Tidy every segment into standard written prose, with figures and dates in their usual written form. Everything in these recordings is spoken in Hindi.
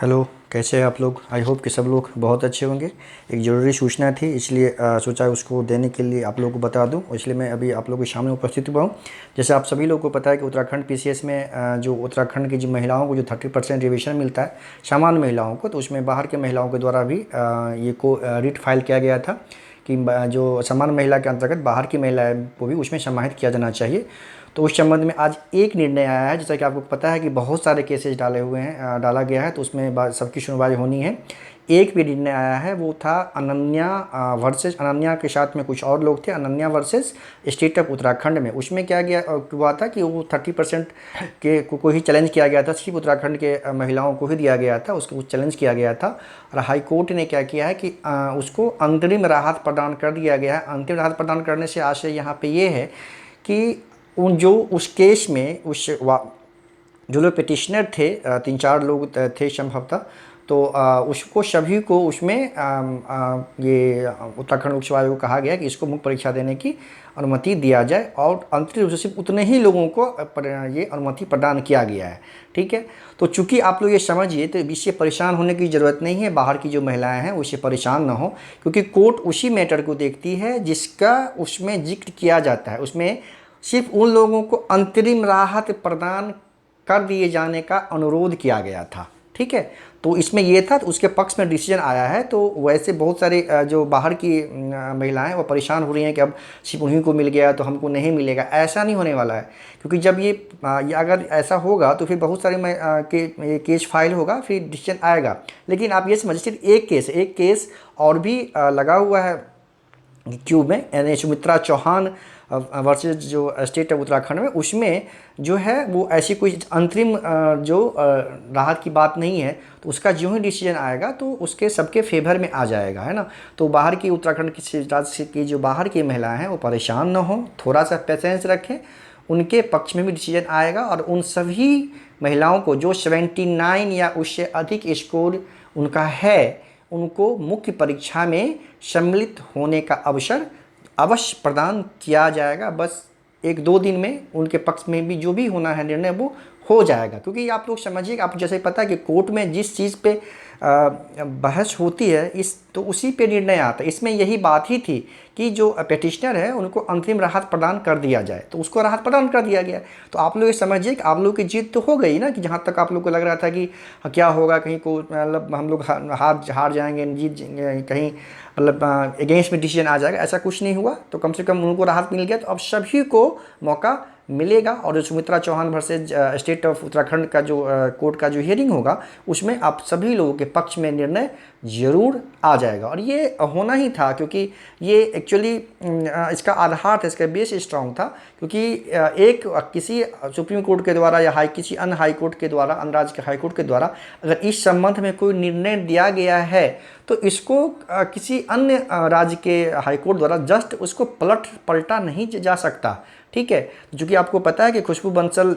हेलो, कैसे हैं आप लोग। आई होप कि सब लोग बहुत अच्छे होंगे। एक ज़रूरी सूचना थी, इसलिए सोचा उसको देने के लिए आप लोगों को बता दूं, इसलिए मैं अभी आप लोगों के सामने उपस्थित हुआ हूं। जैसे आप सभी लोगों को पता है कि उत्तराखंड पीसीएस में जो उत्तराखंड की जो महिलाओं को जो 30% रिजर्वेशन मिलता है सामान्य महिलाओं को, तो उसमें बाहर के महिलाओं के द्वारा भी ये को रिट फाइल किया गया था कि जो सामान्य महिला के अंतर्गत बाहर की महिलाएं को भी उसमें समाहित किया जाना चाहिए। तो उस संबंध में आज एक निर्णय आया है। जैसा कि आपको पता है कि बहुत सारे केसेस डाले हुए हैं, डाला गया है, तो उसमें सबकी सुनवाई होनी है। एक भी निर्णय आया है, वो था अनन्या वर्सेस, अनन्या के साथ में कुछ और लोग थे, Ananya versus state of Uttarakhand में। उसमें क्या गया हुआ था कि वो 30% के को ही चैलेंज किया गया था, सिर्फ उत्तराखंड के महिलाओं को ही दिया गया था, उसको चैलेंज किया गया था। और हाई कोर्ट ने क्या किया है कि उसको अंतरिम राहत प्रदान कर दिया गया है। अंतरिम राहत प्रदान करने से आशय यहाँ पे ये है कि उन जो उस केस में जो लोग पिटिशनर थे, 3-4 लोग थे संभवतः, तो उसको सभी को उसमें ये उत्तराखंड लोक सेवा आयोग को कहा गया कि इसको मुख्य परीक्षा देने की अनुमति दिया जाए, और अंतरिम रूप से सिर्फ उतने ही लोगों को ये अनुमति प्रदान किया गया है। ठीक है, तो चूंकि आप लोग ये समझिए, तो इससे परेशान होने की ज़रूरत नहीं है। बाहर की जो महिलाएं हैं उससे परेशान ना हो, क्योंकि कोर्ट उसी मैटर को देखती है जिसका उसमें जिक्र किया जाता है। उसमें सिर्फ उन लोगों को अंतरिम राहत प्रदान कर दिए जाने का अनुरोध किया गया था। ठीक है, तो इसमें ये था, तो उसके पक्ष में डिसीजन आया है। तो वैसे बहुत सारे जो बाहर की महिलाएं वो परेशान हो रही हैं कि अब सिर्फ उन्हीं को मिल गया तो हमको नहीं मिलेगा। ऐसा नहीं होने वाला है, क्योंकि जब ये अगर ऐसा होगा तो फिर बहुत सारे केस फाइल होगा, फिर डिसीजन आएगा। लेकिन आप ये समझिए, सिर्फ एक केस और भी लगा हुआ है क्यू में, यानी सुमित्रा चौहान वर्सेस जो स्टेट ऑफ उत्तराखंड में, उसमें जो है वो ऐसी कोई अंतरिम जो राहत की बात नहीं है। तो उसका जो ही डिसीजन आएगा तो उसके सबके फेवर में आ जाएगा, है ना। तो बाहर की उत्तराखंड की राज्य की जो बाहर की महिलाएं हैं वो परेशान ना हो, थोड़ा सा पेशेंस रखें, उनके पक्ष में भी डिसीजन आएगा। और उन सभी महिलाओं को जो 79 या उससे अधिक स्कोर उनका है, उनको मुख्य परीक्षा में सम्मिलित होने का अवसर अवश्य प्रदान किया जाएगा। बस 1-2 दिन में उनके पक्ष में भी जो भी होना है निर्णय वो हो जाएगा। क्योंकि आप लोग समझिए, आप जैसे पता है कि कोर्ट में जिस चीज़ पे बहस होती है तो उसी पे निर्णय आता है। इसमें यही बात ही थी कि जो पिटिशनर है उनको अंतरिम राहत प्रदान कर दिया जाए, तो उसको राहत प्रदान कर दिया गया। तो आप लोग ये समझिए कि आप लोग की जीत तो हो गई ना, कि जहाँ तक आप लोग को लग रहा था कि क्या होगा, कहीं को मतलब हम लोग हार जाएंगे, जीत कहीं मतलब अगेंस्ट में डिसीजन आ जाएगा, ऐसा कुछ नहीं हुआ। तो कम से कम उनको राहत मिल गया। तो अब सभी को मौका मिलेगा। और जो Sumitra Chauhan versus state of Uttarakhand का जो कोर्ट का जो हियरिंग होगा, उसमें आप सभी लोगों के पक्ष में निर्णय ज़रूर आ जाएगा। और ये होना ही था, क्योंकि ये एक्चुअली इसका आधार था, इसका बेस स्ट्रांग था। क्योंकि एक किसी सुप्रीम कोर्ट के द्वारा या किसी अन्य हाई कोर्ट के द्वारा, अन्य राज्य के हाई कोर्ट के द्वारा अगर इस संबंध में कोई निर्णय दिया गया है, तो इसको किसी अन्य राज्य के हाई कोर्ट द्वारा जस्ट उसको पलटा नहीं जा सकता। ठीक है, चूँकि आपको पता है कि खुशबू Bansal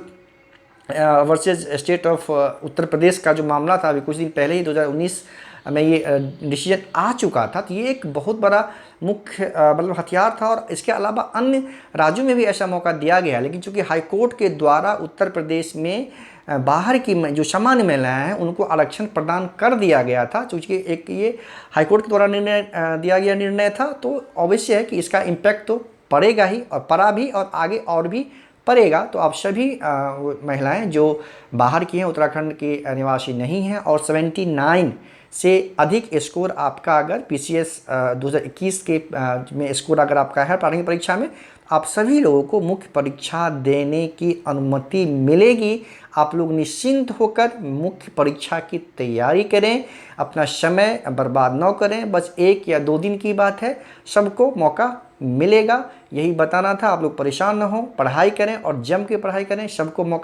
versus state of Uttar Pradesh का जो मामला था, अभी कुछ दिन पहले ही 2019 में ये डिसीजन आ चुका था। तो ये एक बहुत बड़ा मुख्य मतलब हथियार था। और इसके अलावा अन्य राज्यों में भी ऐसा मौका दिया गया, लेकिन चूँकि हाई कोर्ट के द्वारा उत्तर प्रदेश में बाहर की जो सामान्य महिलाएं हैं उनको आरक्षण प्रदान कर दिया गया था, क्योंकि एक ये हाईकोर्ट के द्वारा दिया गया निर्णय था। तो अवश्य है कि इसका इम्पैक्ट तो पड़ेगा ही, और पड़ा भी, और आगे और भी पड़ेगा। तो आप सभी महिलाएं जो बाहर की हैं, उत्तराखंड के निवासी नहीं हैं, और 79 से अधिक स्कोर आपका अगर पीसीएस 2021 के में स्कोर अगर आपका है प्रारंभिक परीक्षा में, आप सभी लोगों को मुख्य परीक्षा देने की अनुमति मिलेगी। आप लोग निश्चिंत होकर मुख्य परीक्षा की तैयारी करें, अपना समय बर्बाद न करें। बस 1 या 2 दिन की बात है, सबको मौका मिलेगा। यही बताना था। आप लोग परेशान न हो, पढ़ाई करें और जम के पढ़ाई करें, सबको मौका